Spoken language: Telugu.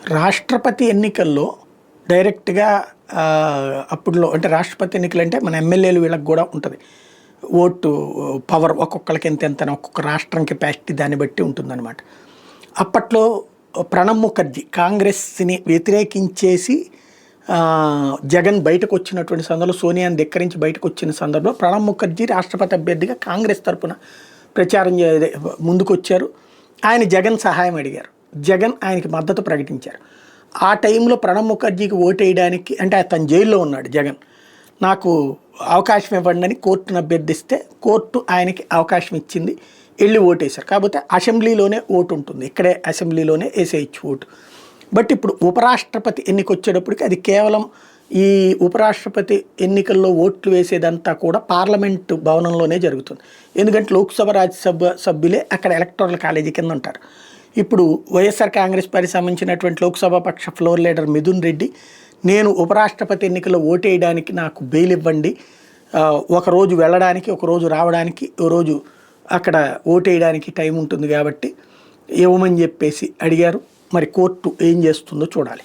రాష్ట్రపతి ఎన్నికల్లో డైరెక్ట్‌గా అప్పుడులో అంటే రాష్ట్రపతి ఎన్నికలంటే మన ఎమ్మెల్యేలు వీళ్ళకి కూడా ఉంటది. ఓటు పవర్ ఒక్కొక్కళ్ళకి ఎంతెంతని ఒక్కొక్క రాష్ట్రం కెపాసిటీ దాన్ని బట్టి ఉంటుందన్నమాట. అప్పట్లో ప్రణబ్ ముఖర్జీ కాంగ్రెస్‌ని వ్యతిరేకించేసి జగన్ బయటకొచ్చినటువంటి సందర్భంలో సోనియాని ధిక్కరించి బయటకొచ్చిన సందర్భంలో ప్రణబ్ ముఖర్జీ రాష్ట్రపతి అభ్యర్థిగా కాంగ్రెస్ తరపున ప్రచారం ముందుకొచ్చారు. ఆయన జగన్ సహాయం అడిగారు. జగన్ ఆయనకి మద్దతు ప్రకటించారు. ఆ టైంలో ప్రణబ్ ముఖర్జీకి ఓటేయడానికి అంటే తను జైల్లో ఉన్నాడు జగన్. నాకు అవకాశం ఇవ్వండి అని కోర్టును అభ్యర్థిస్తే కోర్టు ఆయనకి అవకాశం ఇచ్చింది. వెళ్ళి ఓటేశారు. కాకపోతే అసెంబ్లీలోనే ఓటు ఉంటుంది. ఇక్కడే అసెంబ్లీలోనే వేసేయచ్చు ఓటు. బట్ ఇప్పుడు ఉపరాష్ట్రపతి ఎన్నిక వచ్చేటప్పటికి అది కేవలం ఈ ఉపరాష్ట్రపతి ఎన్నికల్లో ఓట్లు వేసేదంతా కూడా పార్లమెంటు భవనంలోనే జరుగుతుంది. ఎందుకంటే లోక్సభ రాజ్యసభ సభ్యులే అక్కడ ఎలక్టోరల్ కాలేజీ కింద ఉంటారు. ఇప్పుడు వైఎస్ఆర్ కాంగ్రెస్ పార్టీ సంబంధించినటువంటి లోక్సభ పక్ష ఫ్లోర్ లీడర్ మిథున్ రెడ్డి నేను ఉపరాష్ట్రపతి ఎన్నికల్లో ఓటేయడానికి నాకు బెయిల్ ఇవ్వండి, ఒకరోజు వెళ్ళడానికి ఒకరోజు రావడానికి ఓ రోజు అక్కడ ఓటేయడానికి టైం ఉంటుంది కాబట్టి ఇవ్వమని చెప్పేసి అడిగారు. మరి కోర్టు ఏం చేస్తుందో చూడాలి.